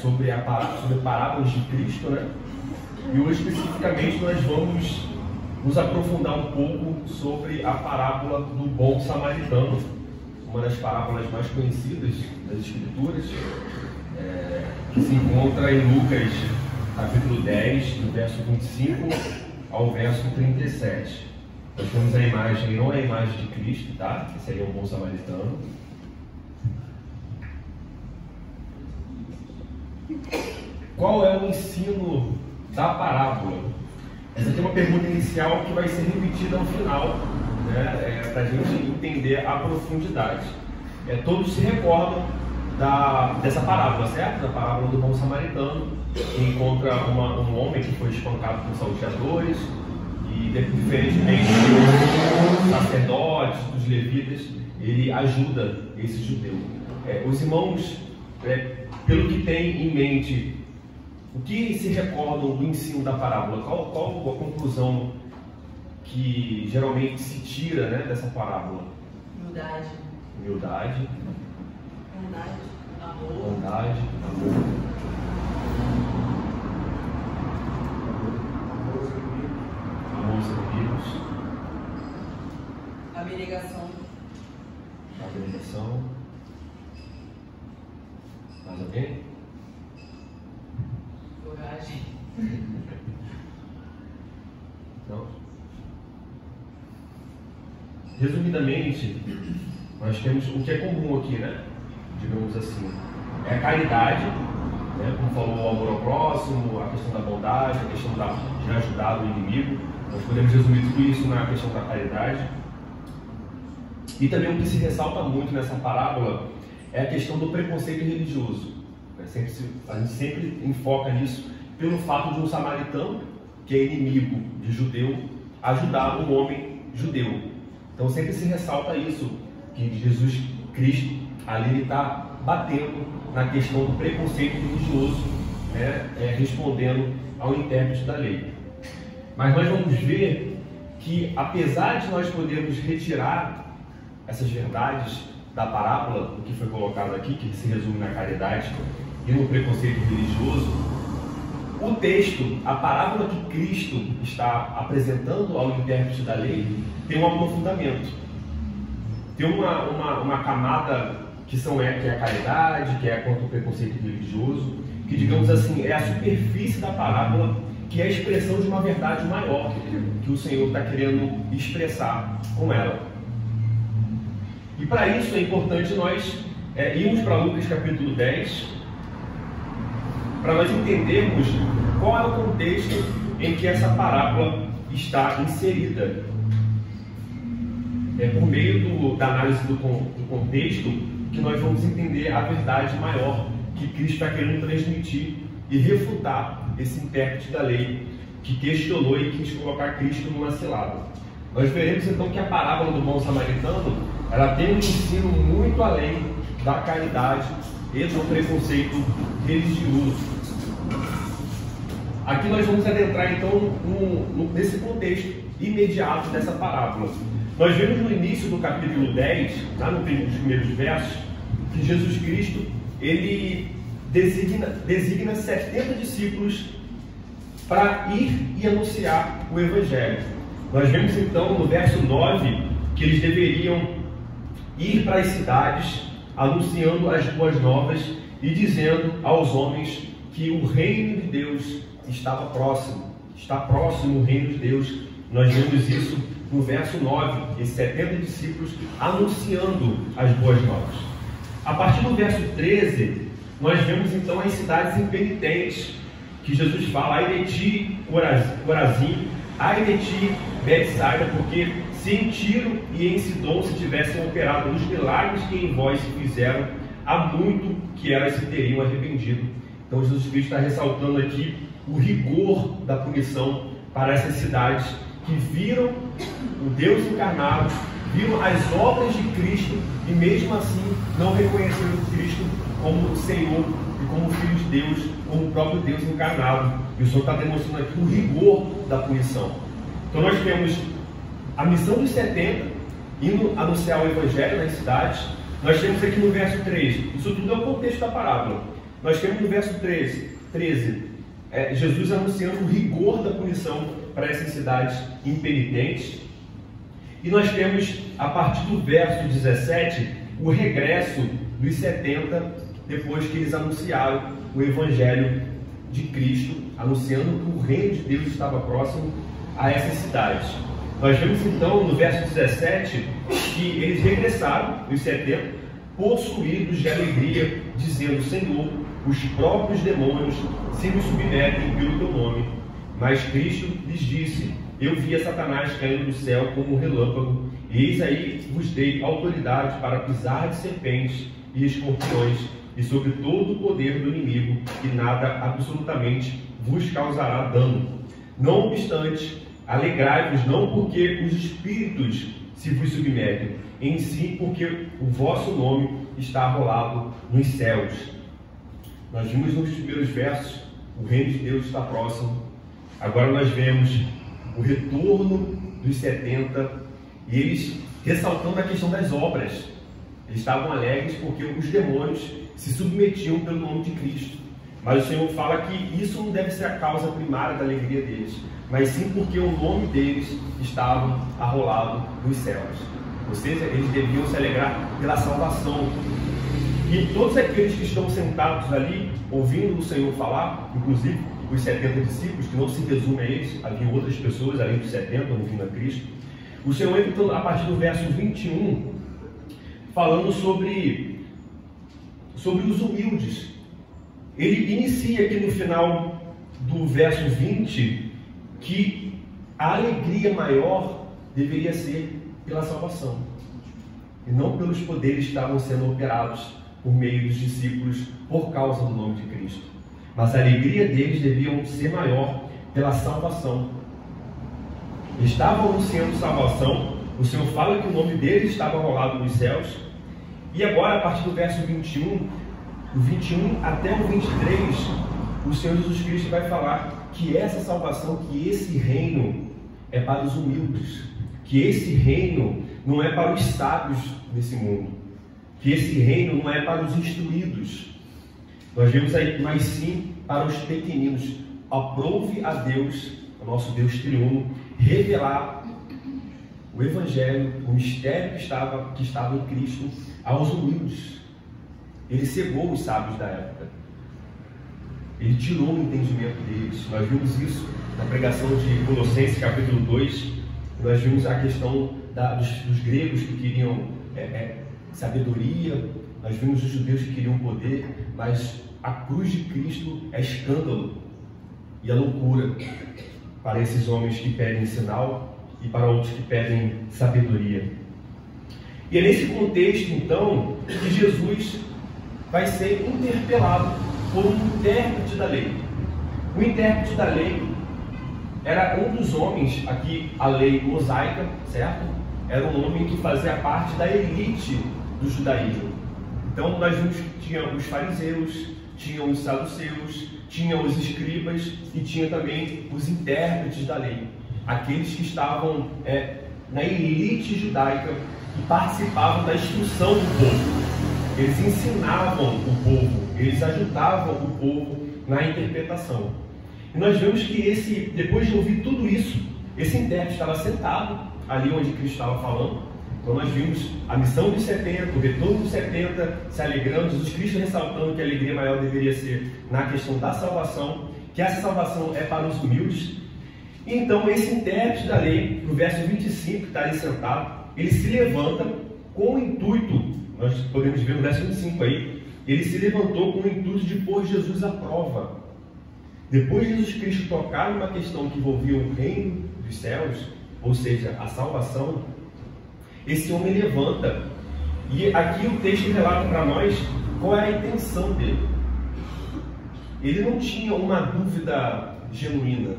sobre parábolas de Cristo, né? E hoje especificamente nós vamos nos aprofundar um pouco sobre a parábola do bom samaritano, uma das parábolas mais conhecidas das Escrituras, que se encontra em Lucas capítulo 10, do verso 25 ao verso 37. Nós temos a imagem, não é a imagem de Cristo, tá? Que seria o bom samaritano. Qual é o ensino da parábola? Essa aqui é uma pergunta inicial que vai ser repetida no final, né? Para a gente entender a profundidade. Todos se recordam dessa parábola, certo? Da parábola do bom samaritano, que encontra um homem que foi espancado por salteadores, e diferentemente dos sacerdotes, dos levitas, ele ajuda esse judeu. Os irmãos, pelo que tem em mente, o que se recordam do ensino da parábola? Qual a conclusão que geralmente se tira, né, dessa parábola? Humildade. Humildade. Bondade. Amor. Bondade. Amor. Amor aos inimigos. Abnegação. Abnegação. Mais alguém? Coragem. Não? Resumidamente, nós temos o que é comum aqui, né? Digamos assim, é a caridade, né? Como falou, o amor ao próximo, a questão da bondade, a questão de ajudar o inimigo. Nós podemos resumir tudo isso na questão da caridade. E também o que se ressalta muito nessa parábola é a questão do preconceito religioso. A gente sempre enfoca nisso pelo fato de um samaritano, que é inimigo de judeu, ajudar um homem judeu. Então sempre se ressalta isso, que Jesus Cristo ali ele está batendo na questão do preconceito religioso, né, respondendo ao intérprete da lei. Mas nós vamos ver que, apesar de nós podermos retirar essas verdades da parábola, o que foi colocado aqui, que se resume na caridade e no preconceito religioso, o texto, a parábola que Cristo está apresentando ao intérprete da lei, tem um aprofundamento. Tem uma camada que é a caridade, que é contra o preconceito religioso, que, digamos assim, é a superfície da parábola, que é a expressão de uma verdade maior que o Senhor está querendo expressar com ela. E para isso é importante nós irmos para Lucas capítulo 10, para nós entendermos qual é o contexto em que essa parábola está inserida. É por meio da análise do contexto que nós vamos entender a verdade maior que Cristo está querendo transmitir e refutar esse intérprete da lei que questionou e quis colocar Cristo numa cilada. Nós veremos então que a parábola do bom samaritano ela tem um ensino muito além da caridade e do preconceito religioso. Aqui nós vamos adentrar então nesse contexto imediato dessa parábola. Nós vemos no início do capítulo 10, lá nos primeiros versos, que Jesus Cristo ele designa 70 discípulos para ir e anunciar o Evangelho. Nós vemos então no verso 9 que eles deveriam ir para as cidades anunciando as boas novas e dizendo aos homens que o reino de Deus estava próximo. Está próximo o reino de Deus. Nós vemos isso no verso 9, esses 70 discípulos anunciando as boas novas. A partir do verso 13, nós vemos então as cidades impenitentes, que Jesus fala: ai de ti, Corazim, ai de ti, Betsaida, porque se em Tiro e em Sidom se tivessem operado os milagres que em vós se fizeram, há muito que elas se teriam arrependido. Então Jesus Cristo está ressaltando aqui o rigor da punição para essas cidades que viram o Deus encarnado, viram as obras de Cristo e mesmo assim não reconheceram Cristo como o Senhor e como o Filho de Deus, como o próprio Deus encarnado. E o Senhor está demonstrando aqui o rigor da punição. Então nós temos a missão dos 70 indo anunciar o Evangelho nas cidades. Nós temos aqui no verso 3, isso tudo é o contexto da parábola. Nós temos no verso 13 Jesus anunciando o rigor da punição para essas cidades impenitentes. E nós temos, a partir do verso 17, o regresso dos 70, depois que eles anunciaram o Evangelho de Cristo, anunciando que o reino de Deus estava próximo a essas cidades. Nós vemos então no verso 17 que eles regressaram, os 70, possuídos de alegria, dizendo: Senhor, os próprios demônios se nos submetem pelo teu nome. Mas Cristo lhes disse: Eu vi a Satanás caindo do céu como um relâmpago, e eis aí vos dei autoridade para pisar de serpentes e escorpiões, e sobre todo o poder do inimigo, e nada absolutamente vos causará dano. Não obstante, alegrai-vos não porque os espíritos se vos submetem, em si porque o vosso nome está arrolado nos céus. Nós vimos nos primeiros versos, o reino de Deus está próximo. Agora nós vemos o retorno dos 70 e eles ressaltando a questão das obras. Eles estavam alegres porque os demônios se submetiam pelo nome de Cristo. Mas o Senhor fala que isso não deve ser a causa primária da alegria deles, mas sim porque o nome deles estava arrolado nos céus. Ou seja, eles deviam se alegrar pela salvação. E todos aqueles que estão sentados ali, ouvindo o Senhor falar, inclusive os 70 discípulos, que não se resume a eles, havia outras pessoas além dos 70 ouvindo a Cristo. O Senhor entra então, a partir do verso 21, falando sobre os humildes. Ele inicia aqui no final do verso 20 que a alegria maior deveria ser pela salvação e não pelos poderes que estavam sendo operados por meio dos discípulos por causa do nome de Cristo. Mas a alegria deles devia ser maior pela salvação. Estavam anunciando salvação, o Senhor fala que o nome deles estava rolado nos céus, e agora a partir do verso 21, do 21 até o 23, o Senhor Jesus Cristo vai falar que essa salvação, que esse reino é para os humildes, que esse reino não é para os sábios desse mundo, que esse reino não é para os instruídos. Nós vemos aí, mas sim para os pequeninos. Aprove a Deus, o nosso Deus triuno, revelar o Evangelho, o mistério que estava em Cristo aos humildes. Ele cegou os sábios da época. Ele tirou o entendimento deles. Nós vimos isso na pregação de Colossenses, capítulo 2. Nós vimos a questão dos gregos que queriam sabedoria. Nós vimos os judeus que queriam poder. Mas a cruz de Cristo é escândalo e é loucura para esses homens que pedem sinal e para outros que pedem sabedoria. E é nesse contexto, então, que Jesus vai ser interpelado por um intérprete da lei. O intérprete da lei era um dos homens, aqui a lei mosaica, certo? Era um homem que fazia parte da elite do judaísmo. Então nós vimos que tinha os fariseus, tinham os saduceus, tinham os escribas e tinha também os intérpretes da lei. Aqueles que estavam na elite judaica e participavam da instrução do povo. Eles ensinavam o povo, eles ajudavam o povo na interpretação. E nós vemos que depois de ouvir tudo isso, esse intérprete estava sentado ali onde Cristo estava falando. Então nós vimos a missão dos 70, o retorno dos 70, se alegrando, Jesus Cristo ressaltando que a alegria maior deveria ser na questão da salvação, que essa salvação é para os humildes. E então esse intérprete da lei, no verso 25, que está ali sentado, ele se levanta com o intuito, nós podemos ver no verso 25 aí, ele se levantou com o intuito de pôr Jesus à prova. Depois de Jesus Cristo tocar numa questão que envolvia o reino dos céus, ou seja, a salvação, esse homem levanta. E aqui o texto relata para nós qual é a intenção dele. Ele não tinha uma dúvida genuína.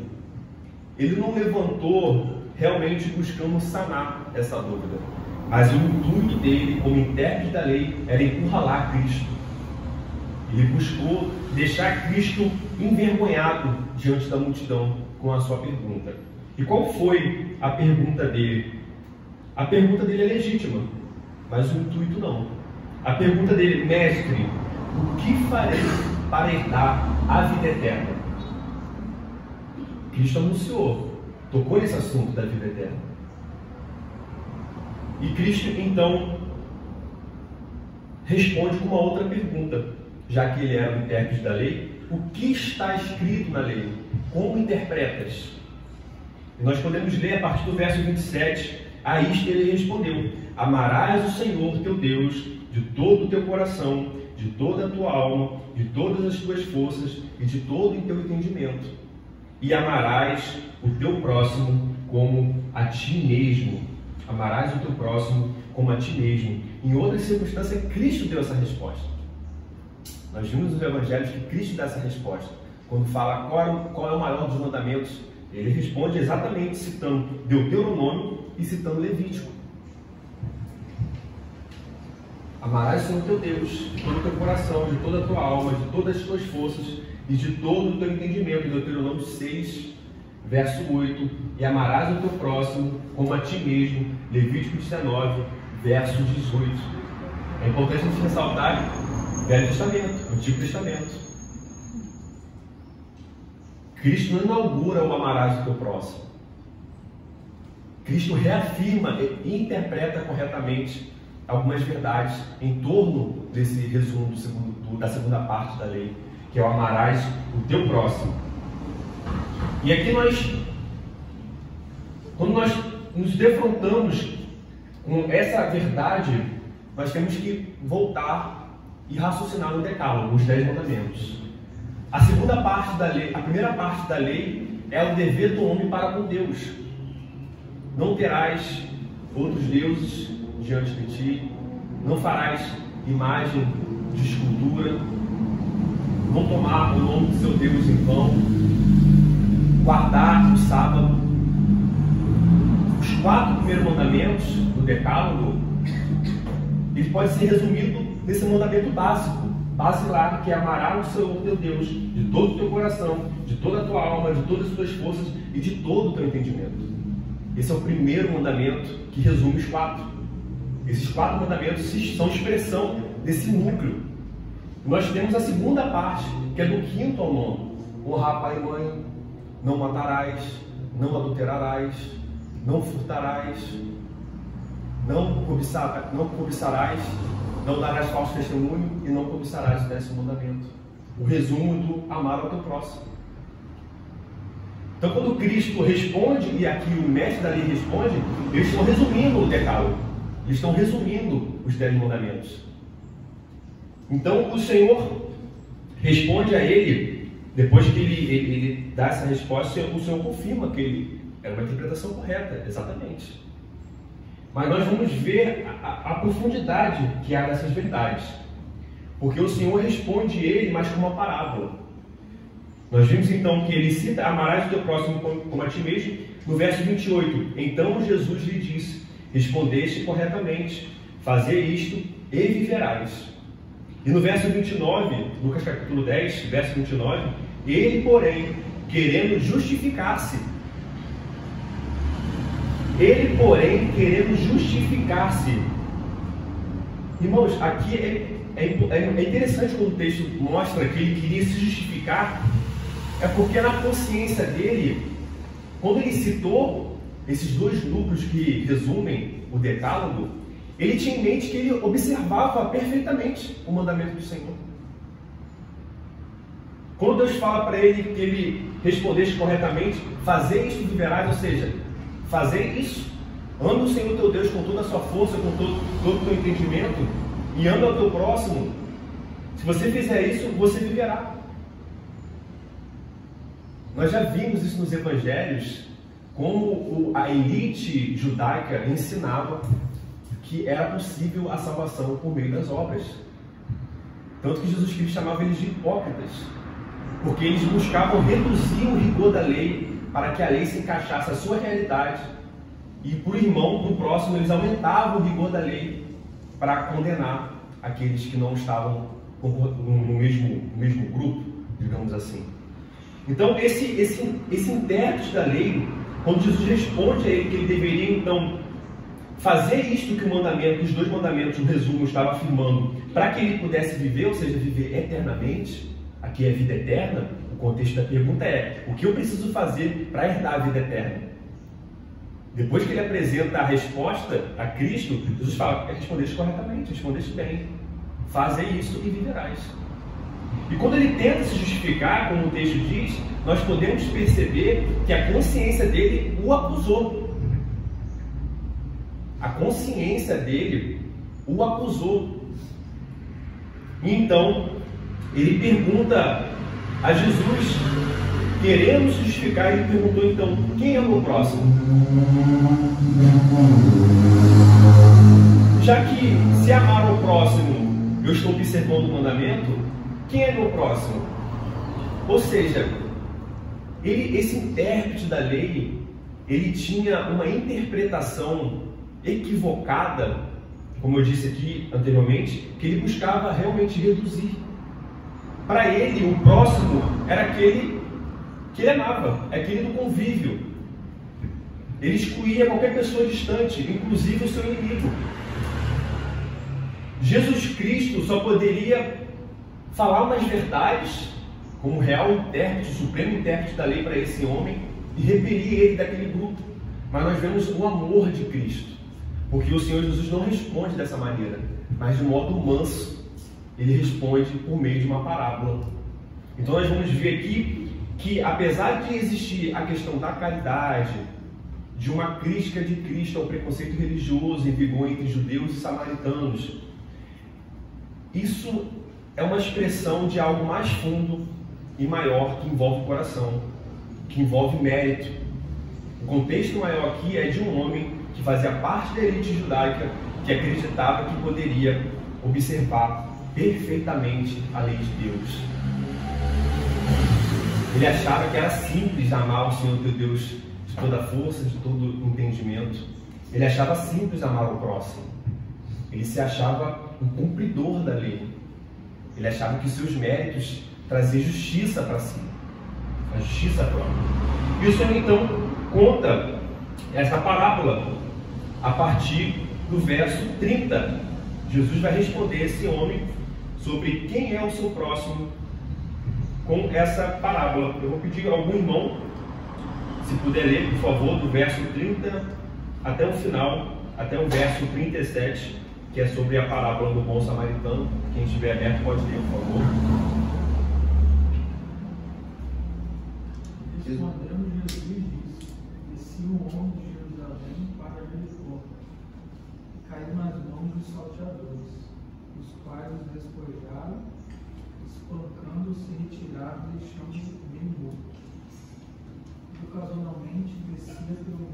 Ele não levantou realmente buscando sanar essa dúvida. Mas o intuito dele, como intérprete da lei, era encurralar Cristo. Ele buscou deixar Cristo envergonhado diante da multidão com a sua pergunta. E qual foi a pergunta dele? A pergunta dele é legítima, mas o intuito não. A pergunta dele: mestre, o que farei para herdar a vida eterna. Cristo anunciou, tocou nesse assunto da vida eterna. E Cristo, então, responde com uma outra pergunta, já que ele era o intérprete da lei: o que está escrito na lei? Como interpretas? E nós podemos ler a partir do verso 27, a isto ele respondeu: amarás o Senhor teu Deus de todo o teu coração, de toda a tua alma, de todas as tuas forças e de todo o teu entendimento. E amarás o teu próximo como a ti mesmo. Amarás o teu próximo como a ti mesmo. Em outra circunstância, Cristo deu essa resposta. Nós vimos nos evangelhos que Cristo dá essa resposta. Quando fala qual é o maior dos mandamentos, ele responde exatamente citando Deuteronômio e citando Levítico. Amarás o Senhor teu Deus de todo o teu coração, de toda a tua alma, de todas as tuas forças e de todo o teu entendimento. Deuteronômio 6, verso 8. E amarás o teu próximo como a ti mesmo. Levítico 19, verso 18. É importante a gente ressaltar Velho Testamento, Antigo Testamento. Cristo não inaugura o amarás o teu próximo. Cristo reafirma e interpreta corretamente algumas verdades em torno desse resumo da segunda parte da lei, que é o amarás o teu próximo. E aqui quando nós nos defrontamos com essa verdade, nós temos que voltar e raciocinar no decálogo, os 10 mandamentos. A segunda parte da lei, a primeira parte da lei é o dever do homem para com Deus. Não terás outros deuses diante de ti, não farás imagem de escultura, não tomar o nome do seu Deus em vão, guardar o sábado. Os 4 primeiros mandamentos do decálogo, ele pode ser resumido nesse mandamento basilar, que é amarás o Senhor teu Deus de todo o teu coração, de toda a tua alma, de todas as tuas forças e de todo o teu entendimento. Esse é o primeiro mandamento que resume os 4. Esses 4 mandamentos são expressão desse núcleo. Nós temos a segunda parte, que é do 5º ao 9º. Honrar pai e mãe, não matarás, não adulterarás, não furtarás, não cobiçarás, não darás falso testemunho e não cobiçarás o 10º mandamento. O resumo do amar ao teu próximo. Então, quando Cristo responde, e aqui o mestre da lei responde, eles estão resumindo o decálogo. Eles estão resumindo os 10 mandamentos. Então, o Senhor responde a ele, depois que ele dá essa resposta, o Senhor confirma que era uma interpretação correta, exatamente. Mas nós vamos ver a profundidade que há nessas verdades. Porque o Senhor responde ele, mas com uma parábola. Nós vimos então que ele cita: amarás o teu próximo como a ti mesmo. No verso 28, então Jesus lhe disse: respondeste corretamente, fazer isto e viverás. E no verso 29, Lucas capítulo 10, verso 29, ele, porém, querendo justificar-se, irmãos, aqui é interessante quando o texto mostra que ele queria se justificar, é porque na consciência dele, quando ele citou esses 2 núcleos que resumem o decálogo, ele tinha em mente que ele observava perfeitamente o mandamento do Senhor. Quando Deus fala para ele que ele respondesse corretamente, fazer isto viverás, ou seja, fazer isso, ame o Senhor teu Deus com toda a sua força, com todo o teu entendimento, e ame ao teu próximo. Se você fizer isso, você viverá. Nós já vimos isso nos evangelhos, como a elite judaica ensinava que era possível a salvação por meio das obras. Tanto que Jesus Cristo chamava eles de hipócritas, porque eles buscavam reduzir o rigor da lei para que a lei se encaixasse à sua realidade, e para o irmão, para o próximo, eles aumentavam o rigor da lei para condenar aqueles que não estavam no mesmo grupo, digamos assim. Então, esse intérprete da lei, quando Jesus responde a ele que ele deveria, então, fazer isto que o mandamento, os 2 mandamentos, o resumo, estava afirmando, para que ele pudesse viver, ou seja, viver eternamente, aqui é vida eterna, o contexto da pergunta é: o que eu preciso fazer para herdar a vida eterna? Depois que ele apresenta a resposta a Cristo, Jesus fala: respondeste corretamente, respondeste bem, faze isso e viverás. E quando ele tenta se justificar, como o texto diz, nós podemos perceber que a consciência dele o acusou. A consciência dele o acusou. E então, ele pergunta a Jesus, querendo se justificar, ele perguntou então: quem é o meu próximo? Já que se amar ao próximo, eu estou observando o mandamento, quem é meu próximo? Ou seja, esse intérprete da lei, ele tinha uma interpretação equivocada, como eu disse aqui anteriormente, que ele buscava realmente reduzir. Para ele, o próximo era aquele que ele amava, aquele do convívio. Ele excluía qualquer pessoa distante, inclusive o seu inimigo. Jesus Cristo só poderia falar umas verdades como real intérprete, supremo intérprete da lei para esse homem e repelir ele daquele grupo. Mas nós vemos o amor de Cristo, porque o Senhor Jesus não responde dessa maneira, mas de modo manso. Ele responde por meio de uma parábola. Então nós vamos ver aqui que, apesar de existir a questão da caridade, de uma crítica de Cristo ao preconceito religioso em vigor entre judeus e samaritanos, isso é uma expressão de algo mais fundo e maior que envolve o coração, que envolve mérito. O contexto maior aqui é de um homem que fazia parte da elite judaica, que acreditava que poderia observar perfeitamente a lei de Deus. Ele achava que era simples amar o Senhor teu Deus de toda a força, de todo o entendimento. Ele achava simples amar o próximo. Ele se achava um cumpridor da lei. Ele achava que seus méritos traziam justiça para si, a justiça própria. E o Senhor então conta essa parábola a partir do verso 30. Jesus vai responder esse homem sobre quem é o seu próximo com essa parábola. Eu vou pedir a algum irmão, se puder ler, por favor, do verso 30 até o final, até o verso 37, que é sobre a parábola do bom samaritano. Quem estiver aberto pode ler, por favor. Respondendo, Jesus disse: descia um homem de Jerusalém para Jericó, e caiu nas mãos dos salteadores, os quais os despojaram, espancando-se, retiraram, deixando-o bem morto. E ocasionalmente descia pelo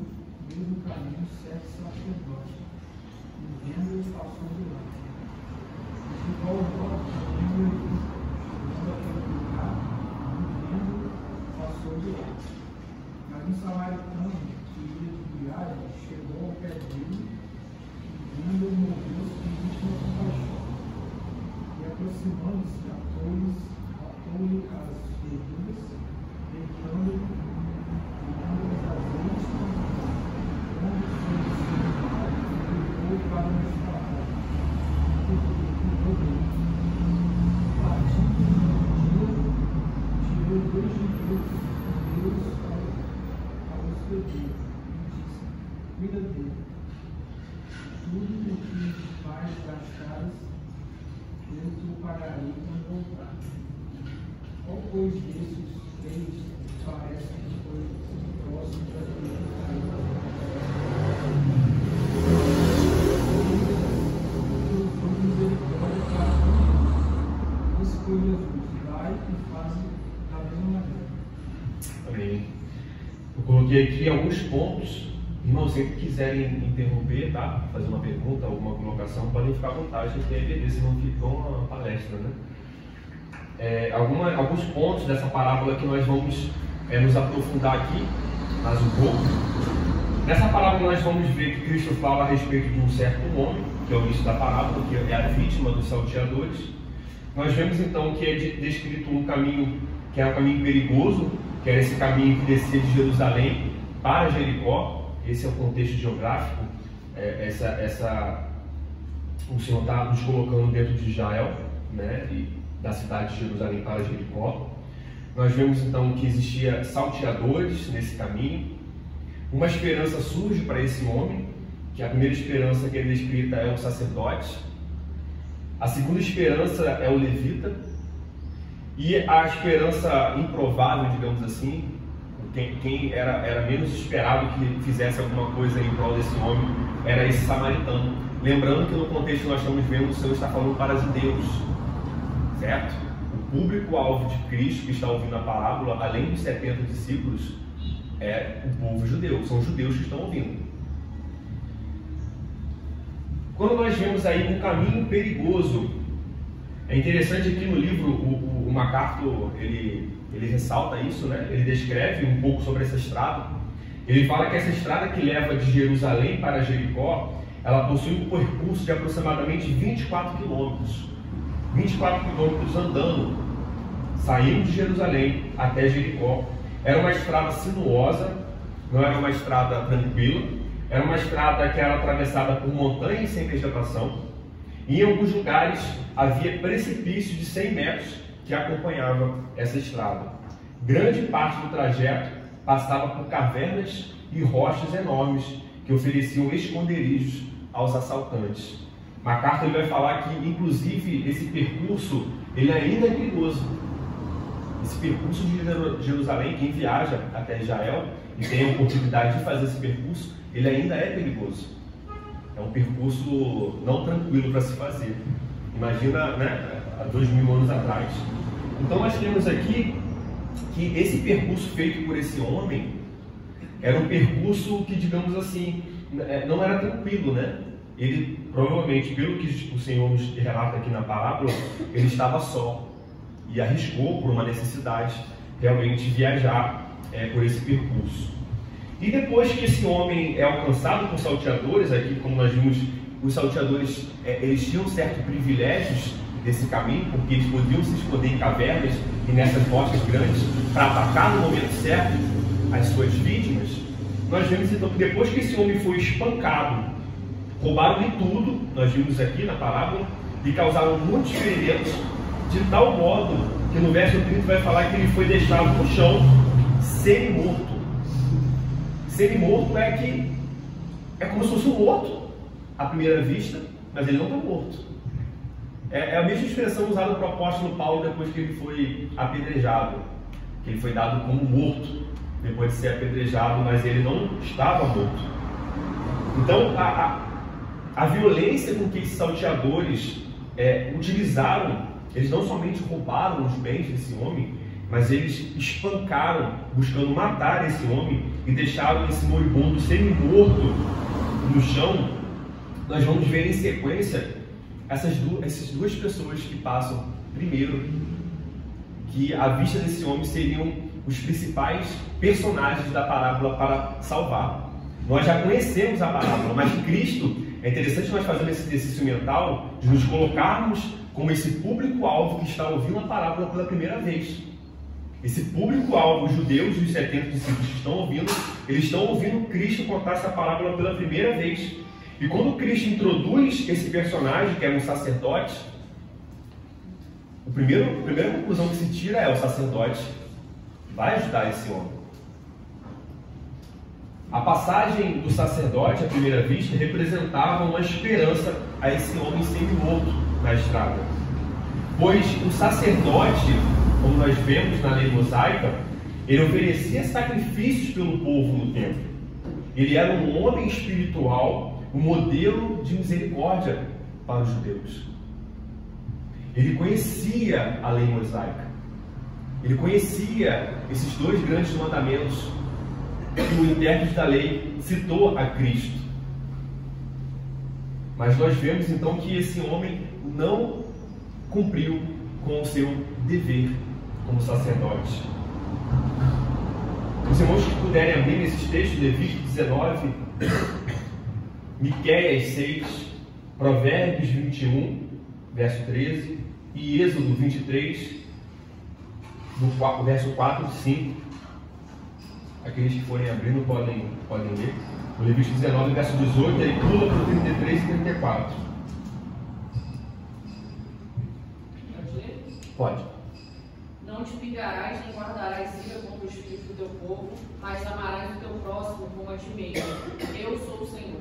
mesmo caminho certo sacerdote, e vendo-o passou de lá. E ficou ao voto, chegando àquele lugar, e vendo-o passou de lá. Mas um samaritano que ia de viagem chegou ao pé dele, e vendo-o moveu-se com íntima compaixão. E aproximando-se, atou-lhe as feridas, deitando-lhe azeites, onde foi ensinado, e levou para uma espada. E cuidou dele. Partindo do dia, tirou 2 judeus ao hospedeiro, e disse: cuida dele. Tudo o que mais gastares, eu te pagarei quando voltar. Qual pois desses 3 parece que foi próximo da Foi misericórdia para todos. Esse foi Jesus. Vai e faz da mesma maneira. Amém. Eu coloquei aqui alguns pontos. Irmãos, sempre que quiserem interromper, tá? Fazer uma pergunta, alguma colocação, podem ficar à vontade, que é EBD, senão fica uma palestra, né? Alguns pontos dessa parábola que nós vamos nos aprofundar aqui, mais um pouco. Nessa parábola nós vamos ver que Cristo fala a respeito de um certo homem, que é o início da parábola, que é a vítima dos salteadores. Nós vemos então que é descrito um caminho que era um caminho perigoso, que era esse caminho que descia de Jerusalém para Jericó. Esse é o contexto geográfico. O Senhor está nos colocando dentro de Israel, né? E da cidade de Jerusalém para Jericó. Nós vemos então que existia salteadores nesse caminho. Uma esperança surge para esse homem, que a primeira esperança que é descrita é o sacerdote. A segunda esperança é o levita. E a esperança improvável, digamos assim, quem era menos esperado que fizesse alguma coisa em prol desse homem, era esse samaritano. Lembrando que no contexto que nós estamos vendo, o Senhor está falando para judeus, certo? O público-alvo de Cristo que está ouvindo a parábola, além dos 70 discípulos, é o povo judeu, são os judeus que estão ouvindo. Quando nós vemos aí um caminho perigoso, é interessante aqui no livro, o MacArthur, ele ressalta isso, né? Ele descreve um pouco sobre essa estrada. Ele fala que essa estrada que leva de Jerusalém para Jericó, ela possui um percurso de aproximadamente 24 quilômetros. 24 quilômetros andando, saindo de Jerusalém até Jericó. Era uma estrada sinuosa, não era uma estrada tranquila, era uma estrada que era atravessada por montanhas sem vegetação. E em alguns lugares havia precipício de 100 metros que acompanhava essa estrada. Grande parte do trajeto passava por cavernas e rochas enormes que ofereciam esconderijos aos assaltantes. MacArthur vai falar que, inclusive, esse percurso ele ainda é perigoso. Esse percurso de Jerusalém, quem viaja até Israel e tem a oportunidade de fazer esse percurso, ele ainda é perigoso. É um percurso não tranquilo para se fazer. Imagina, né, há 2000 anos atrás. Então nós temos aqui que esse percurso feito por esse homem era um percurso que, digamos assim, não era tranquilo, né? Ele, provavelmente, pelo que o Senhor nos relata aqui na parábola, ele estava só e arriscou por uma necessidade realmente viajar por esse percurso. E depois que esse homem é alcançado por salteadores, aqui como nós vimos, os salteadores eles tinham certos privilégios desse caminho, porque eles podiam se esconder em cavernas e nessas rochas grandes para atacar no momento certo as suas vítimas. Nós vemos então que depois que esse homem foi espancado, roubaram-lhe tudo, nós vimos aqui na parábola, e causaram muitos ferimentos, de tal modo que no verso 30 vai falar que ele foi deixado no chão semi-morto. Semi-morto é como se fosse um morto à primeira vista, mas ele não está morto. É a mesma expressão usada para o apóstolo Paulo depois que ele foi apedrejado, que ele foi dado como morto depois de ser apedrejado, mas ele não estava morto. Então a violência com que esses salteadores utilizaram, eles não somente roubaram os bens desse homem, mas eles espancaram, buscando matar esse homem, e deixaram esse moribundo semi-morto no chão. Nós vamos ver em sequência essas duas pessoas que passam primeiro, que à vista desse homem seriam os principais personagens da parábola para salvar. Nós já conhecemos a parábola, mas Cristo, é interessante nós fazermos esse exercício mental de nos colocarmos como esse público-alvo que está ouvindo a parábola pela primeira vez. Esse público-alvo, os judeus e os 70 discípulos que estão ouvindo, eles estão ouvindo Cristo contar essa parábola pela primeira vez. E quando Cristo introduz esse personagem, que é um sacerdote, a primeira conclusão que se tira é: o sacerdote vai ajudar esse homem. A passagem do sacerdote, à primeira vista, representava uma esperança a esse homem semi-morto na estrada. Pois o sacerdote, como nós vemos na lei mosaica, ele oferecia sacrifícios pelo povo no templo. Ele era um homem espiritual, um modelo de misericórdia para os judeus. Ele conhecia a lei mosaica. Ele conhecia esses dois grandes mandamentos que o intérprete da lei citou a Cristo. Mas nós vemos então que esse homem não cumpriu com o seu dever como sacerdote. Os irmãos que puderem abrir nesses textos, Levítico 19, Miqueias 6, Provérbios 21, verso 13, e Êxodo 23, do verso 4 e 5. Aqueles que forem abrindo podem ler. O Levítico 19, verso 18, aí pula para o 33 e 34. Pode. Não te vingarás nem guardarás ira contra os filhos do teu povo, mas amarás o teu próximo como a ti mesmo. Eu sou o Senhor.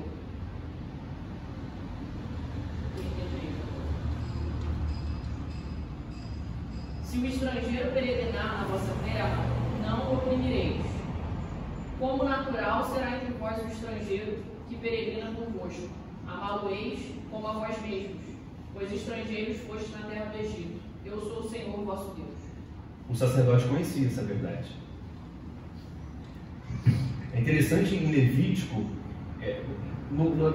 Se o estrangeiro peregrinar na vossa terra, não o oprimireis. Como natural será entre vós o estrangeiro que peregrina convosco. Amá-lo-eis como a vós mesmos, pois estrangeiros foste na terra do Egito. Eu sou o Senhor, vosso Deus. O sacerdote conhecia essa verdade. É interessante em Levítico,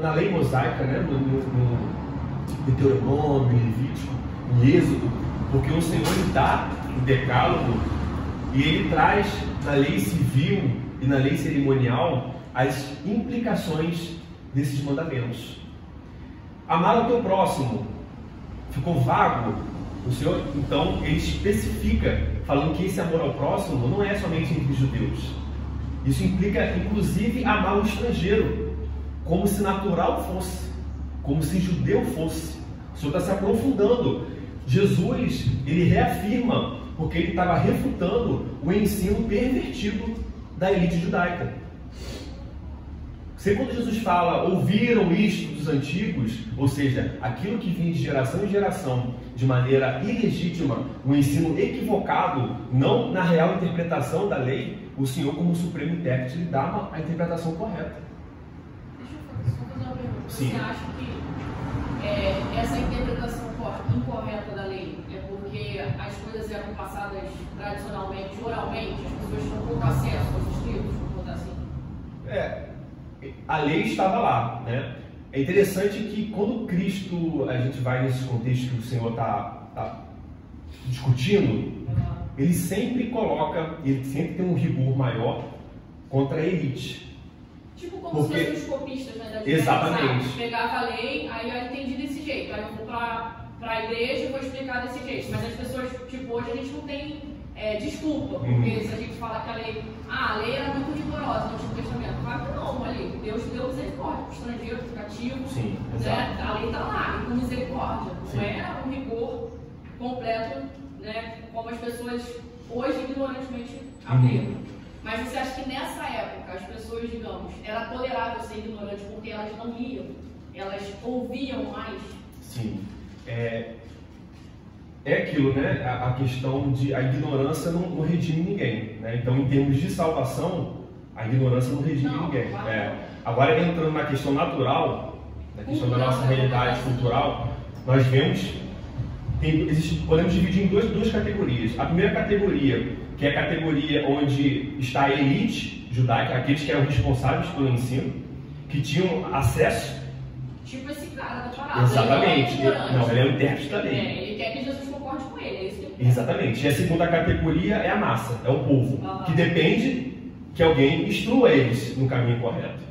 na lei mosaica, né, no Deuteronômio, em Levítico, em Êxodo, porque o Senhor lhe dá o decálogo e ele traz na lei civil e na lei cerimonial as implicações desses mandamentos. Amar o teu próximo ficou vago. O Senhor, então, ele especifica, falando que esse amor ao próximo não é somente entre os judeus. Isso implica, inclusive, amar o estrangeiro, como se natural fosse, como se judeu fosse. O Senhor está se aprofundando. Jesus, ele reafirma, porque ele estava refutando o ensino pervertido da elite judaica. Você, quando Jesus fala, ouviram isto dos antigos, ou seja, aquilo que vinha de geração em geração, de maneira ilegítima, um ensino equivocado, não na real interpretação da lei, o Senhor, como supremo intérprete, lhe dá a interpretação correta. Deixa eu só fazer uma pergunta. Sim. Você acha que essa interpretação incorreta da lei é porque as coisas eram passadas tradicionalmente, oralmente, as pessoas tinham pouco acesso aos escritos, vamos botar assim? A lei estava lá, né? É interessante que quando Cristo, a gente vai nesses contextos que o Senhor está discutindo, ele sempre tem um rigor maior contra a elite. Tipo como se fossem os copistas, né? Da Exatamente. Pegava a lei, aí eu entendi desse jeito, aí eu vou para a igreja e vou explicar desse jeito. Mas as pessoas, tipo, hoje a gente não tem desculpa, porque se a gente fala que a lei era muito rigorosa no Antigo Testamento, claro que não, ali, Deus deu misericórdia para o estrangeiro, para o cativo, Sim, né? A lei está lá, com misericórdia, Sim. não é um rigor completo, né? Como as pessoas hoje ignorantemente aplicam. Mas você acha que nessa época as pessoas, digamos, era tolerável ser ignorante porque elas não liam, elas ouviam mais? Sim. É aquilo, né? A questão de a ignorância não redime ninguém, né? Então, em termos de salvação, a ignorância não redime ninguém. Claro. Agora, entrando na questão natural, na questão da nossa realidade cultural, nós vemos, podemos dividir em duas categorias. A primeira categoria, que é a categoria onde está a elite judaica, aqueles que eram responsáveis pelo ensino, que tinham acesso. Tipo esse cara da parada. Exatamente. Ele é o intérprete da lei. Ele quer que Jesus concorde com ele, é isso que ele quer. Exatamente. E a segunda categoria é a massa, é o povo, que depende que alguém instrua eles no caminho correto.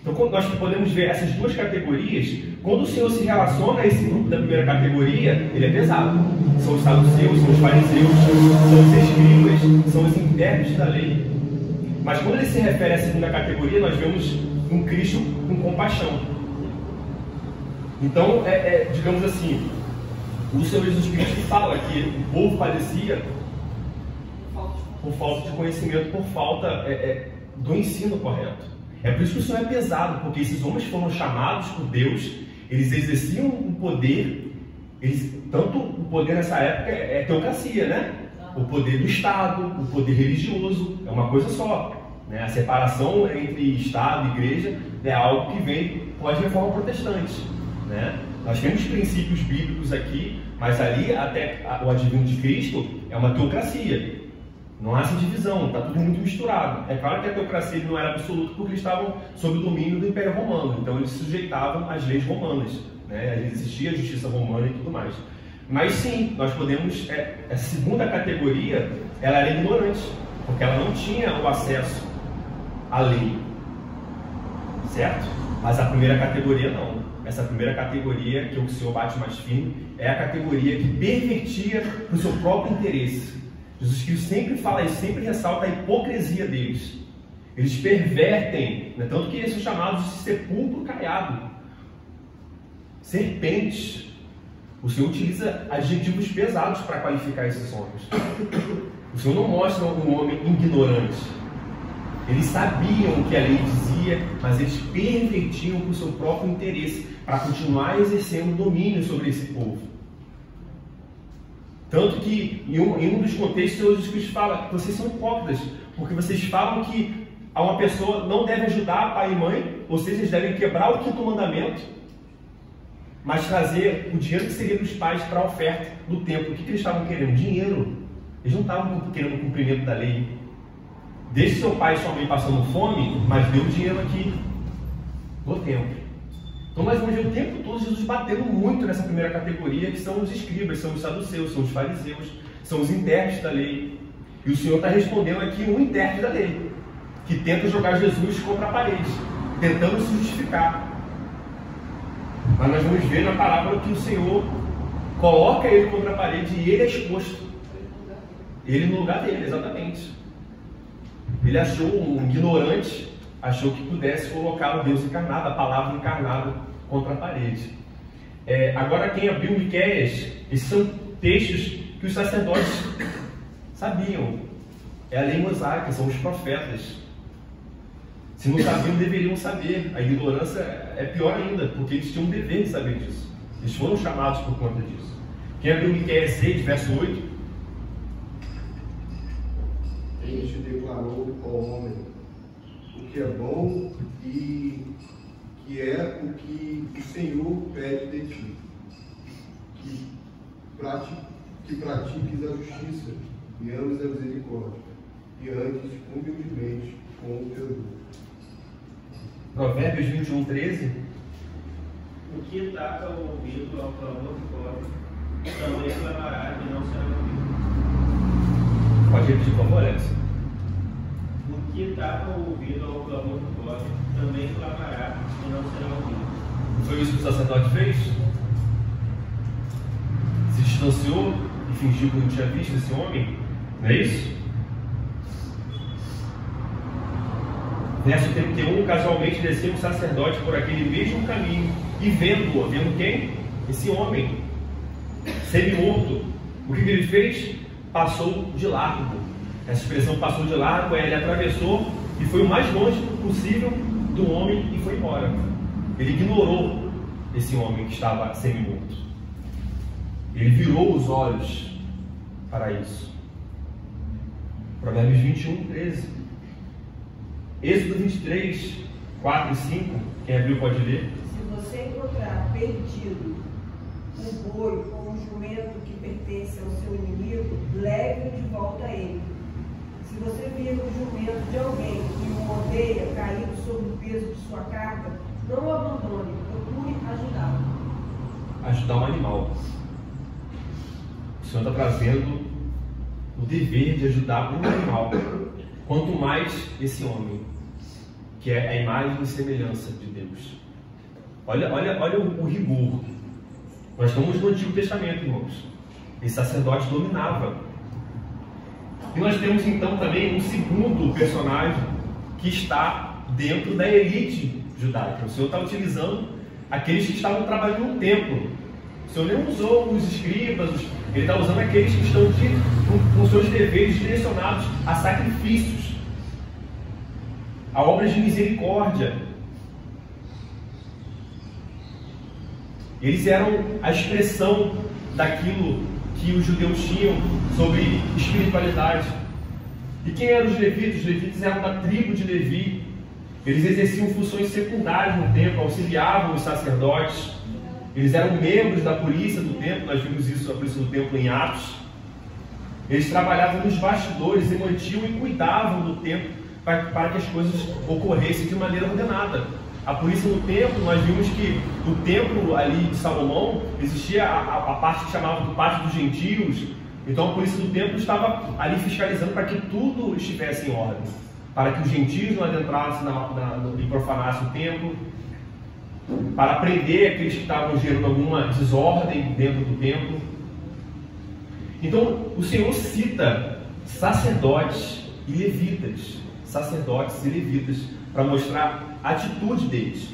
Então, nós podemos ver essas duas categorias. Quando o Senhor se relaciona a esse grupo da primeira categoria, ele é pesado. São os saduceus, são os fariseus, são os escribas, são os intérpretes da lei. Mas quando ele se refere à segunda categoria, nós vemos um Cristo com compaixão. Então, digamos assim, o Senhor Jesus Cristo fala que o povo padecia por falta de conhecimento, por falta do ensino correto. É por isso que o Senhor é pesado, porque esses homens foram chamados por Deus, eles exerciam um poder, tanto o poder nessa época é teocracia, né? O poder do Estado, o poder religioso, é uma coisa só. Né? A separação entre Estado e Igreja é algo que vem pós-reforma protestante. Né? Nós temos princípios bíblicos aqui, mas ali até o advento de Cristo é uma teocracia. Não há essa divisão, está tudo muito misturado. É claro que a teocracia não era absoluta porque eles estavam sob o domínio do Império Romano, então eles se sujeitavam às leis romanas, né? Existia a justiça romana e tudo mais. Mas sim, nós podemos, a segunda categoria, ela era ignorante, porque ela não tinha o acesso à lei, certo? Mas a primeira categoria não. Essa primeira categoria, que o Senhor bate mais firme, é a categoria que pervertia para o seu próprio interesse. Jesus Cristo sempre fala isso, sempre ressalta a hipocrisia deles. Eles pervertem, né? Tanto que eles são chamados de sepulcro caiado, serpentes. O Senhor utiliza adjetivos pesados para qualificar esses homens. O Senhor não mostra um homem ignorante. Eles sabiam o que a lei dizia, mas eles pervertiam com o seu próprio interesse para continuar exercendo domínio sobre esse povo. Tanto que, em um dos contextos, o Senhor Jesus Cristo fala que vocês são hipócritas, porque vocês falam que uma pessoa não deve ajudar pai e mãe, ou seja, eles devem quebrar o 5º mandamento, mas trazer o dinheiro que seria dos pais para a oferta do templo. O que eles estavam querendo? Dinheiro. Eles não estavam querendo o cumprimento da lei. Deixe seu pai e sua mãe passando fome, mas dê o dinheiro aqui no templo. Então nós vamos ver o tempo todo Jesus batendo muito nessa primeira categoria, que são os escribas, são os saduceus, são os fariseus, são os intérpretes da lei. E o Senhor está respondendo aqui um intérprete da lei, que tenta jogar Jesus contra a parede, tentando se justificar. Mas nós vamos ver na parábola que o Senhor coloca ele contra a parede e ele é exposto. Ele no lugar dele, exatamente. Ele achou um ignorante, achou que pudesse colocar o Deus encarnado, a palavra encarnada, contra a parede. Agora, quem abriu Miqueias, esses são textos que os sacerdotes sabiam. É a lei mosaica, são os profetas. Se não sabiam, deveriam saber. A ignorância é pior ainda, porque eles tinham um dever de saber disso. Eles foram chamados por conta disso. Quem abriu Miqueias 6, verso 8. Ele te declarou ao homem o que é bom e que é o que o Senhor pede de ti, que pratiques a justiça e ames a misericórdia, e andes humildemente com o teu Deus. Provérbios 21, 13. O que tapa o ouvido ao clamor do pobre, também clamará e não será ouvido. Pode repetir, por favor, Alex? O que tapa o ouvido ao clamor do pobre, também clamará e não será ouvido. Foi isso que o sacerdote fez? Se distanciou e fingiu que não tinha visto esse homem? Não é isso? Verso 31, casualmente desceu um sacerdote por aquele mesmo caminho e vendo quem? Esse homem, semi-morto. O que ele fez? Passou de largo. Essa expressão passou de largo, ele atravessou e foi o mais longe possível do homem e foi embora. Ele ignorou esse homem que estava semi-morto. Ele virou os olhos para isso. Provérbios 21, 13. Êxodo 23, 4 e 5. Quem abriu pode ler. Se você encontrar perdido um boi ou um jumento que pertence ao seu inimigo, leve-o de volta a ele. Se você vir o jumento de alguém que o odeia caído sob o peso de sua carga, não o abandone, procure ajudá-lo. Ajudar um animal. O Senhor está trazendo o dever de ajudar um animal. Quanto mais esse homem, que é a imagem e semelhança de Deus. Olha o rigor. Nós estamos no Antigo Testamento, irmãos. Esse sacerdote dominava. E nós temos então também um segundo personagem que está dentro da elite judaica. O Senhor está utilizando aqueles que estavam trabalhando no templo. O Senhor nem usou os escribas, ele está usando aqueles que estão com seus deveres direcionados a sacrifícios, a obras de misericórdia. Eles eram a expressão daquilo que os judeus tinham sobre espiritualidade. E quem eram os levitas? Os levitas eram da tribo de Levi. Eles exerciam funções secundárias no templo, auxiliavam os sacerdotes. Eles eram membros da polícia do templo. Nós vimos isso, a polícia do templo, em Atos. Eles trabalhavam nos bastidores e mantinham e cuidavam do templo para que as coisas ocorressem de maneira ordenada. A polícia no templo, nós vimos que no templo ali de Salomão existia a parte que chamava do pátio dos gentios. Então a polícia do templo estava ali fiscalizando para que tudo estivesse em ordem, para que os gentios não adentrassem e profanassem o templo, para prender aqueles que estavam gerando alguma desordem dentro do templo. Então o Senhor cita sacerdotes e levitas, para mostrar a atitude deles.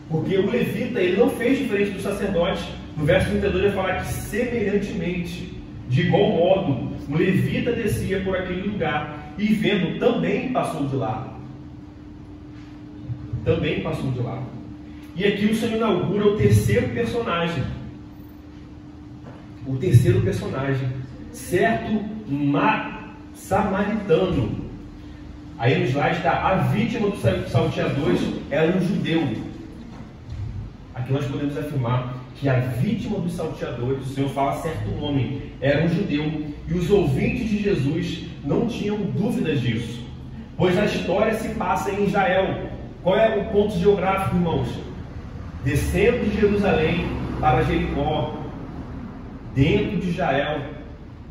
Porque o levita, ele não fez diferente do sacerdote No verso 32 vai falar que semelhantemente, de igual modo, um levita descia por aquele lugar e vendo também passou de lá. Também passou de lá. E aqui o Senhor inaugura o terceiro personagem. O terceiro personagem, certo samaritano. Aí no slide está: a vítima dos salteadores era um judeu. Aqui nós podemos afirmar que a vítima dos salteadores, o Senhor fala certo homem, era um judeu. E os ouvintes de Jesus não tinham dúvidas disso, pois a história se passa em Israel. Qual é o ponto geográfico, irmãos? Descendo de Jerusalém para Jericó, dentro de Israel.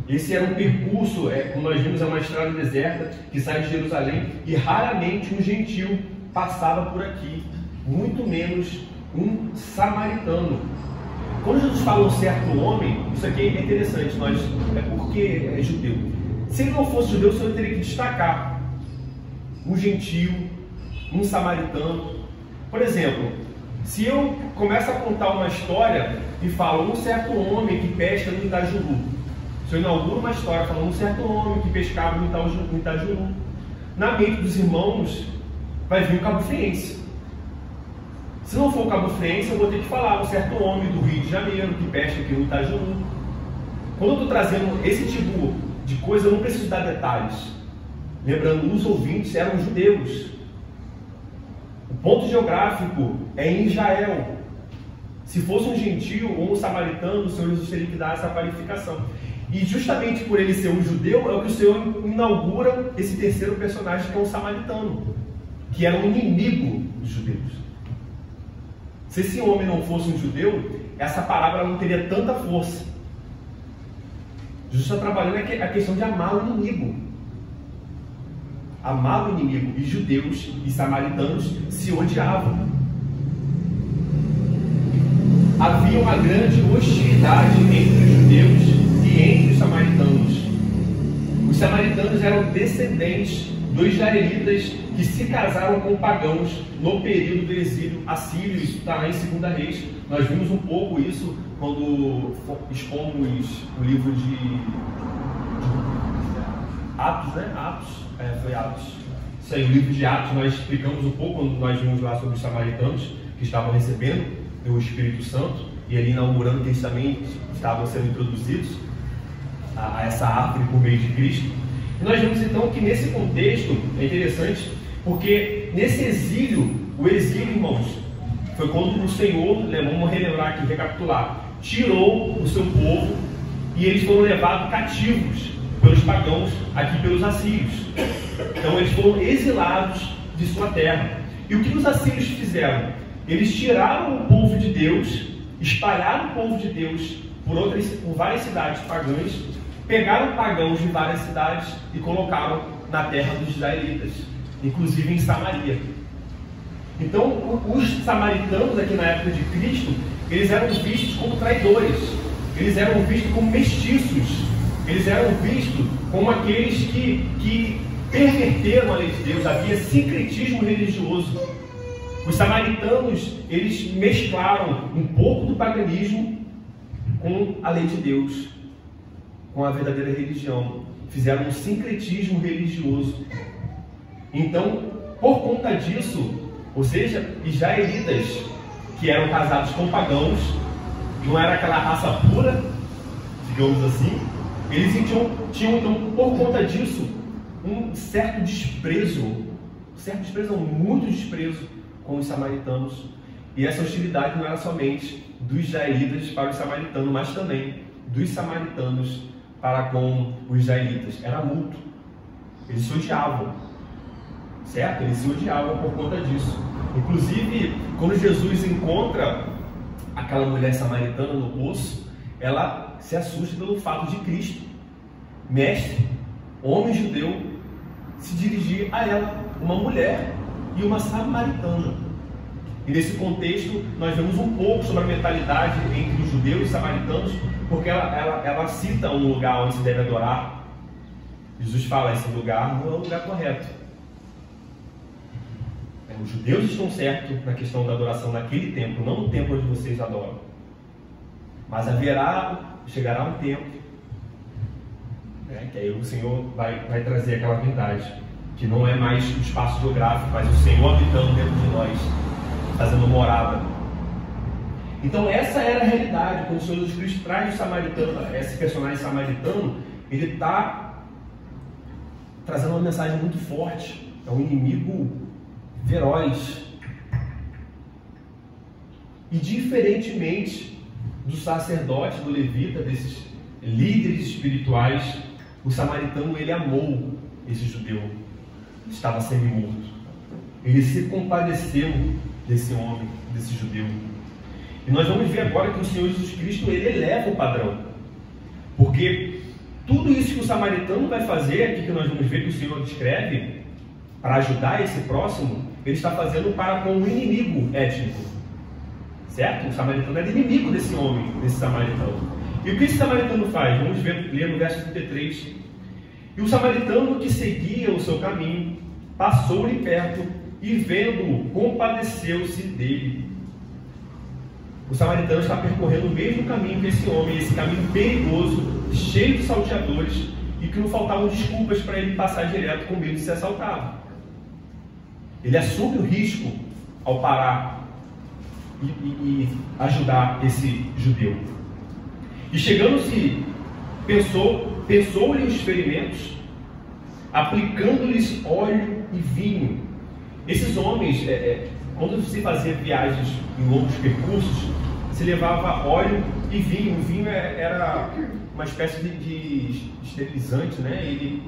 Esse era um percurso, como nós vimos, é uma estrada deserta que sai de Jerusalém, e raramente um gentil passava por aqui, muito menos um samaritano. Quando Jesus fala um certo homem, isso aqui é interessante, porque é judeu. Se ele não fosse judeu, o Senhor teria que destacar um gentil, um samaritano. Por exemplo, se eu começo a contar uma história e falo um certo homem que pesca no Itajuru, se eu inauguro uma história falando um certo homem que pescava no Itajuru, na mente dos irmãos vai vir o cabo-friense. Se não for o cabo-friense, eu vou ter que falar um certo homem do Rio de Janeiro que pesca aqui no Itajuru. Quando eu estou trazendo esse tipo de coisa, eu não preciso dar detalhes. Lembrando, os ouvintes eram judeus. O ponto geográfico é em Israel. Se fosse um gentil ou um samaritano, o Senhor Jesus teria que dar essa qualificação. E justamente por ele ser um judeu, é o que o Senhor inaugura esse terceiro personagem, que é um samaritano, que era um inimigo dos judeus. Se esse homem não fosse um judeu, essa palavra não teria tanta força. Jesus está trabalhando a questão de amar o inimigo. Amar o inimigo. E judeus e samaritanos se odiavam. Havia uma grande hostilidade entre os judeus e entre os samaritanos. Os samaritanos eram descendentes dos israelitas que se casaram com pagãos no período do exílio assírio. Isso está lá em 2 Reis. Nós vimos um pouco isso quando expomos o livro de Atos, né? Foi Atos. Isso aí, o livro de Atos, nós explicamos um pouco quando nós vimos lá sobre os samaritanos que estavam recebendo o Espírito Santo e ali inaugurando que eles também estavam sendo introduzidos a essa árvore por meio de Cristo. E nós vemos então que nesse contexto é interessante, porque nesse exílio, o exílio, irmãos, foi quando o Senhor, vamos relembrar aqui, recapitular, tirou o seu povo e eles foram levados cativos pelos pagãos, aqui pelos assírios. Então eles foram exilados de sua terra. E o que os assírios fizeram? Eles tiraram o povo de Deus, espalharam o povo de Deus por várias cidades pagãs, pegaram pagãos de várias cidades e colocaram na terra dos israelitas, inclusive em Samaria. Então, os samaritanos aqui na época de Cristo, eles eram vistos como traidores, eles eram vistos como mestiços, eles eram vistos como aqueles que perverteram a lei de Deus. Havia sincretismo religioso. Os samaritanos, eles mesclaram um pouco do paganismo com a lei de Deus, com a verdadeira religião. Fizeram um sincretismo religioso. Então, por conta disso, ou seja, israelitas que eram casados com pagãos, não era aquela raça pura, digamos assim, eles tinham então, por conta disso, um certo desprezo, muito desprezo com os samaritanos. E essa hostilidade não era somente dos israelitas para os samaritanos, mas também dos samaritanos para com os israelitas. Era mútuo. Eles se odiavam, certo? Eles se odiavam por conta disso. Inclusive, quando Jesus encontra aquela mulher samaritana no poço, ela se assusta pelo fato de Cristo, mestre, homem judeu, se dirigir a ela, uma mulher e uma samaritana. E nesse contexto, nós vemos um pouco sobre a mentalidade entre os judeus e os samaritanos, porque ela cita um lugar onde se deve adorar. Jesus fala, esse lugar não é o lugar correto. Os judeus estão certos na questão da adoração naquele templo, não no templo onde vocês adoram. Mas chegará um tempo, né, que aí o Senhor vai trazer aquela verdade, que não é mais o espaço geográfico, mas o Senhor habitando dentro de nós, fazendo morada. Então essa era a realidade. Quando o Senhor Jesus Cristo traz o samaritano, esse personagem samaritano, ele está trazendo uma mensagem muito forte. É um inimigo feroz. E diferentemente do sacerdote, do levita, desses líderes espirituais, o samaritano, ele amou esse judeu que estava semi-morto. Ele se compadeceu desse homem, desse judeu. E nós vamos ver agora que o Senhor Jesus Cristo, ele eleva o padrão. Porque tudo isso que o samaritano vai fazer, aqui que nós vamos ver que o Senhor descreve, para ajudar esse próximo, ele está fazendo para com o inimigo étnico. Certo? O samaritano era inimigo desse homem, desse samaritano. E o que esse samaritano faz? Vamos ler no verso 33. E o samaritano que seguia o seu caminho, passou-lhe perto e vendo-o, compadeceu-se dele. O samaritano está percorrendo o mesmo caminho que esse homem, esse caminho perigoso, cheio de salteadores, e que não faltavam desculpas para ele passar direto com medo de ser assaltado. Ele assume o risco ao parar e ajudar esse judeu. E chegando-se, pensou-lhe os ferimentos, aplicando-lhes óleo e vinho. Esses homens, quando se fazia viagens em longos percursos, se levava óleo e vinho. O vinho era uma espécie de esterilizante, né? Ele,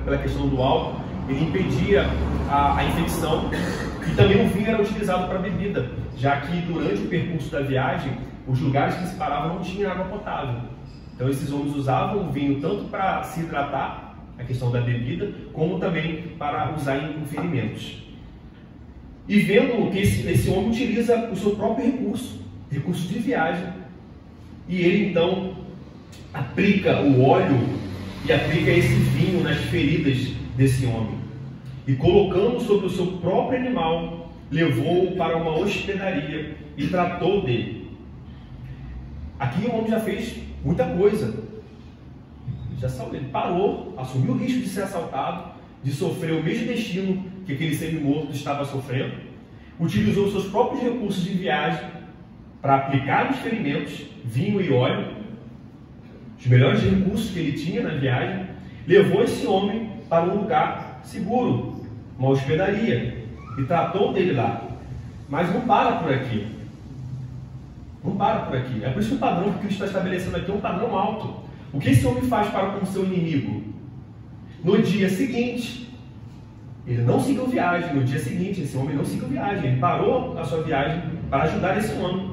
pela questão do álcool, ele impedia a infecção. E também o vinho era utilizado para bebida, já que durante o percurso da viagem, os lugares que se paravam não tinham água potável. Então esses homens usavam o vinho tanto para se hidratar, a questão da bebida, como também para usar em ferimentos. E vendo que esse homem utiliza o seu próprio recurso de viagem, e ele então aplica o óleo e aplica esse vinho nas feridas desse homem. E colocando sobre o seu próprio animal, levou-o para uma hospedaria e tratou dele. Aqui o homem já fez muita coisa. Ele parou, assumiu o risco de ser assaltado, de sofrer o mesmo destino que aquele semi-morto estava sofrendo, utilizou seus próprios recursos de viagem para aplicar nos ferimentos, vinho e óleo, os melhores recursos que ele tinha na viagem, levou esse homem para um lugar seguro, uma hospedaria, e tratou dele lá. Mas não para por aqui. Não para por aqui. É por isso que o padrão que Cristo está estabelecendo aqui é um padrão alto. O que esse homem faz para com o seu inimigo? No dia seguinte, ele não seguiu viagem. No dia seguinte, esse homem não seguiu viagem. Ele parou a sua viagem para ajudar esse homem.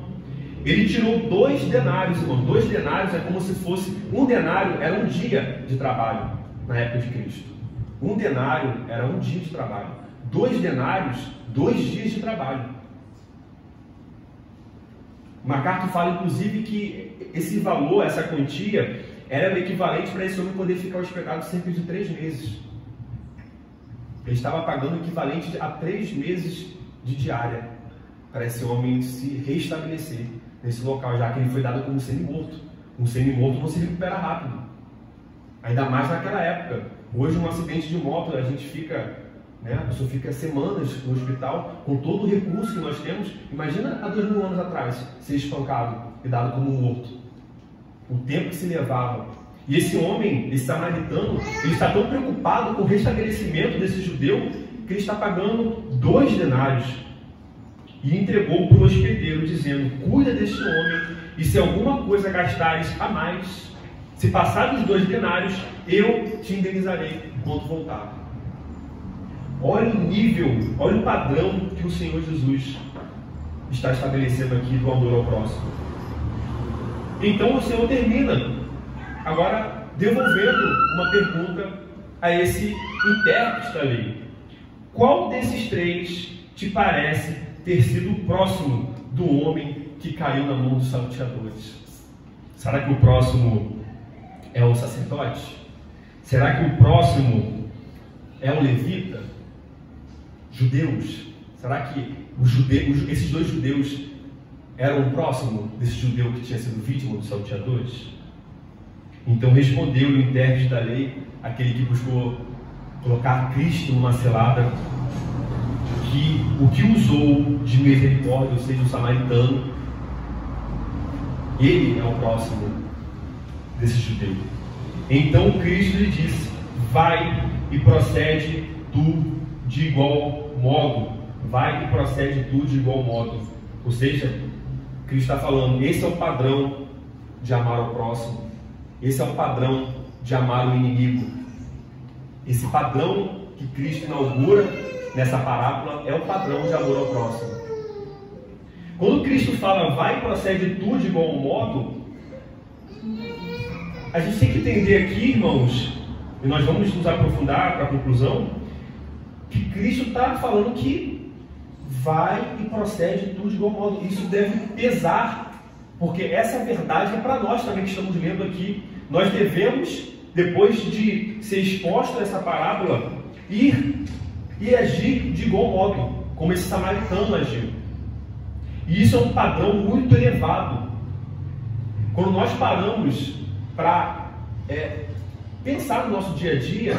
Ele tirou 2 denários, irmão. 2 denários é como se fosse... Um denário era um dia de trabalho na época de Cristo. Um denário era um dia de trabalho. 2 denários, 2 dias de trabalho. MacArthur fala, inclusive, que esse valor, essa quantia, era o equivalente para esse homem poder ficar hospedado cerca de 3 meses. Ele estava pagando o equivalente a 3 meses de diária para esse homem se restabelecer nesse local, já que ele foi dado como semi-morto. Um semi-morto não se recupera rápido. Ainda mais naquela época. Hoje, um acidente de moto, a gente fica, né, a pessoa fica semanas no hospital com todo o recurso que nós temos. Imagina há 2000 anos atrás ser espancado e dado como morto. O tempo que se levava. E esse homem, esse samaritano, ele está tão preocupado com o restabelecimento desse judeu que ele está pagando 2 denários. E entregou para o hospedeiro, dizendo: cuida deste homem, e se alguma coisa gastares a mais, se passar dos 2 denários, eu te indenizarei quando voltar. Olha o nível, olha o padrão que o Senhor Jesus está estabelecendo aqui do amor ao próximo. Então o Senhor termina agora devolvendo uma pergunta a esse intérprete da lei: qual desses 3 te parece ter sido o próximo do homem que caiu na mão dos salteadores? Será que o próximo é o sacerdote? Será que o próximo é o levita? Judeus? Será que esses 2 judeus era um próximo desse judeu que tinha sido vítima dos salteadores? Então respondeu-lhe o intérprete da lei, aquele que buscou colocar Cristo numa cilada, que o que usou de misericórdia, ou seja, o samaritano, ele é o próximo desse judeu. Então Cristo lhe disse: vai e procede tu de igual modo. Vai e procede tu de igual modo. Ou seja, Cristo está falando, esse é o padrão de amar ao próximo. Esse é o padrão de amar o inimigo. Esse padrão que Cristo inaugura nessa parábola é o padrão de amor ao próximo. Quando Cristo fala, vai e procede tu de igual modo, a gente tem que entender aqui, irmãos, e nós vamos nos aprofundar para a conclusão, que Cristo está falando que vai e procede tu de igual modo. Isso deve pesar, porque essa verdade é para nós também que estamos lendo aqui. Nós devemos, depois de ser exposto a essa parábola, ir e agir de igual modo, como esse samaritano agiu. E isso é um padrão muito elevado. Quando nós paramos para pensar no nosso dia a dia,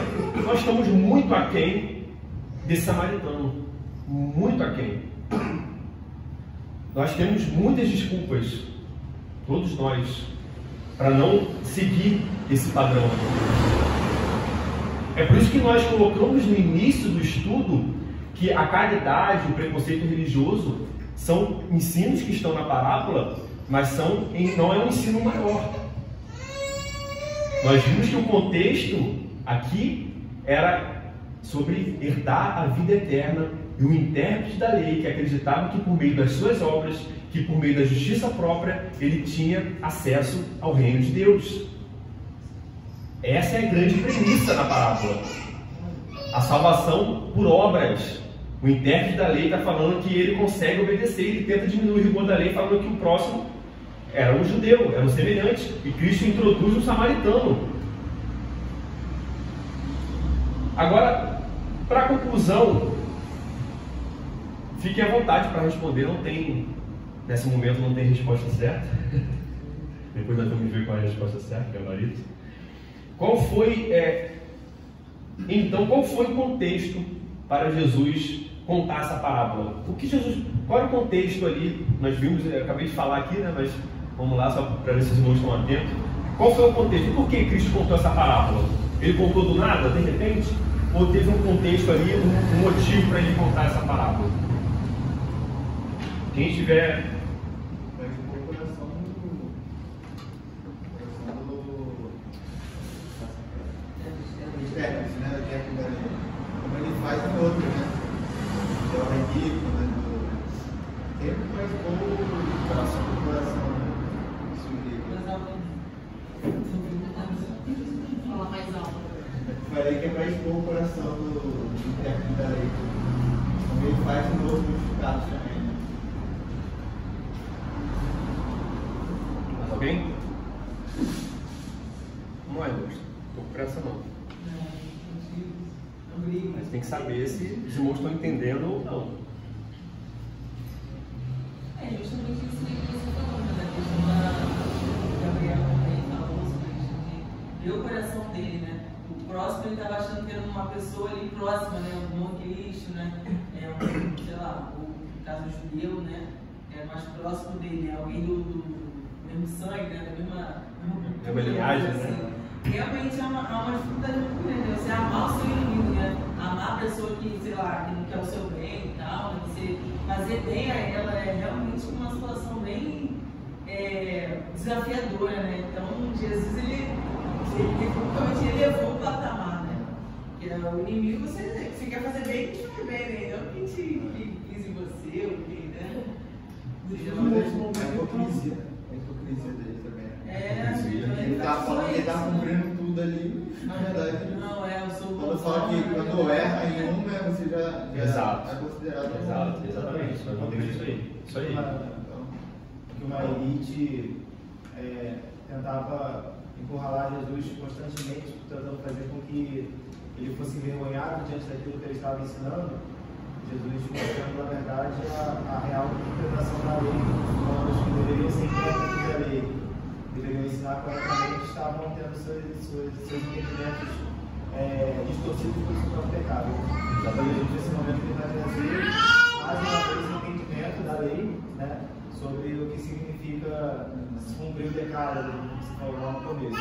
nós estamos muito aquém desse samaritano. Muito aquém. Nós temos muitas desculpas, todos nós, para não seguir esse padrão. É por isso que nós colocamos no início do estudo que a caridade, o preconceito religioso são ensinos que estão na parábola, mas não é um ensino maior. Nós vimos que o contexto aqui era sobre herdar a vida eterna, e o intérprete da lei que acreditava que por meio das suas obras, que por meio da justiça própria, ele tinha acesso ao reino de Deus. Essa é a grande premissa da parábola. A salvação por obras. O intérprete da lei está falando que ele consegue obedecer, ele tenta diminuir o rigor da lei, falando que o próximo era um judeu, era um semelhante, e Cristo introduz um samaritano. Agora, para a conclusão, fiquem à vontade para responder, nesse momento não tem resposta certa. Depois nós vamos ver qual é a resposta certa, gabarito. Qual foi o contexto para Jesus contar essa parábola? Qual era o contexto ali? Nós vimos, eu acabei de falar aqui, né? Mas vamos lá, só para ver se os irmãos estão atentos. Qual foi o contexto? E por que Cristo contou essa parábola? Ele contou do nada, de repente? Ou teve um contexto ali, um motivo para ele contar essa parábola? Quem estiver... O coração do intérprete, né? Como ele faz no outro, né? É o ridículo, né? Sempre faz bom o coração do coração. Fala mais alto. Falei que é para expor o coração do intérprete da lei. Como ele faz no outro justificado também. Mais alguém? Não é, Lucas. Estou com pressa não. Mas tem que saber se os irmãos estão entendendo ou não. É justamente isso que você falou, né? Da questão da Gabriel também falou sobre a questão de ver o coração dele, né? O próximo ele estava achando que era uma pessoa ali próxima, né? Um irmão Cristo, né? Sei lá, o caso judeu, né? É mais próximo dele, alguém do mesmo sangue, né? Da mesma linhagem, assim. né? Realmente há uma dificuldade muito grande, né? Você amar o seu inimigo, né? Amar a pessoa que, sei lá, que não quer o seu bem e tal, né? Você fazer bem a ela é realmente uma situação bem desafiadora, né? Então, Jesus, ele levou o patamar, né? Porque o inimigo, você quer fazer bem, que te faz bem, né? Não quem te quis em você, ou quem, né? A hipocrisia dele também. Ele está falando que ele está cumprindo tudo ali, na verdade. Não, eu sou quando fala que quando erra em um, você já é considerado. Exato, exatamente. Nós vamos ter isso aí. Isso aí. Que uma elite tentava encurralar Jesus constantemente, tentando fazer com que ele fosse envergonhado diante daquilo que ele estava ensinando. Jesus mostrando, na verdade, a real interpretação da lei, os modos que deveriam ser intérpretes da lei, deveriam ensinar corretamente, estavam tendo seus entendimentos distorcidos pelo seu próprio pecado. Exatamente nesse momento que ele vai trazer mais uma vez o entendimento da lei, né, sobre o que significa cumprir o decálogo, como se falou lá no começo. Né?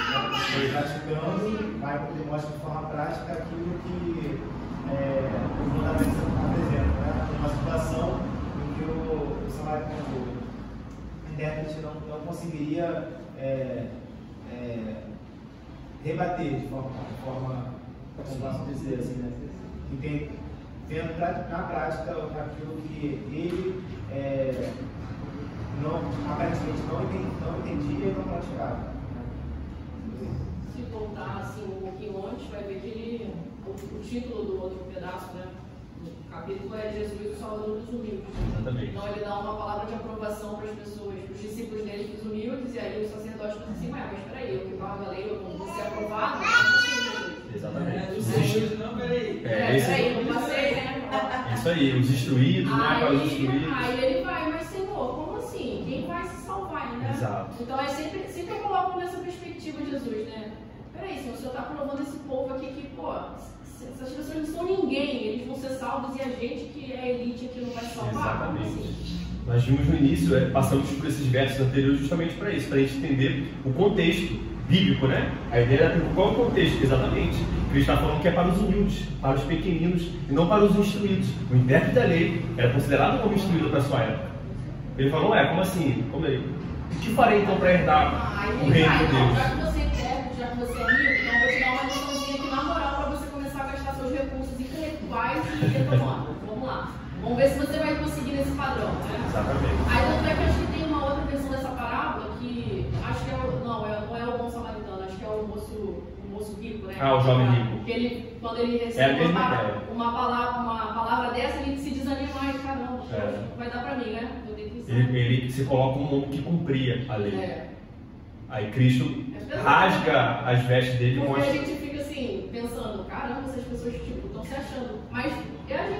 Praticando, vai demonstra de forma prática aquilo que os mandamentos apresentam. Né? Uma situação em que o samaritano, o intérprete, não conseguiria rebater de forma como posso dizer assim, né? Tendo na prática aquilo que ele aparentemente não entendia e não praticava. Se voltar assim, um pouquinho antes, vai ver que o título do outro pedaço, né? O capítulo é Jesus, o Salvador dos humildes. Exatamente. Então ele dá uma palavra de aprovação para as pessoas, para os discípulos dele, dos humildes, e aí o sacerdote fala assim, mas peraí, eu que guardo a lei, eu não vou ser aprovado, não é possível. Exatamente. Não, peraí. Peraí, não passei, né? Isso aí, os instruídos, né? Para os instruídos. Aí ele vai, mas Senhor, como assim? Quem vai se salvar, né? Exato. Então é sempre eu coloco nessa perspectiva de Jesus, né? Peraí, Senhor, o Senhor está provando esse povo aqui que, pô, essas pessoas não são ninguém, eles vão ser salvos e a gente que é elite aqui não vai se salvar? Exatamente. Como assim? Nós vimos no início, passamos por esses versos anteriores justamente para isso, para a gente entender o contexto bíblico, né? A ideia era qual é o contexto, exatamente. Cristo está falando que é para os humildes, para os pequeninos e não para os instruídos. O intérprete da lei era considerado como instruído para a sua época. Ele falou, como assim? Como é? O que farei então para herdar o reino de Deus? Já que você é intérprete, já que você é rico, então eu vou te dar uma liçãozinha aqui na moral para você começar a gastar seus recursos intelectuais e econômicos. Vamos lá. Vamos ver se você vai conseguir nesse padrão, né? Exatamente. Aí tanto é que acho que tem uma outra versão dessa parábola que acho que não é o bom samaritano, acho que é o moço rico, né? O jovem rico. Que ele, quando ele recebe uma palavra dessa, ele se desanima, caramba, vai dar pra mim, né? Eu tenho que ele se coloca como um homem que cumpria a lei. Aí Cristo rasga as vestes dele e porque mostra. a gente fica assim, pensando, caramba, essas pessoas estão se achando. Mas é a gente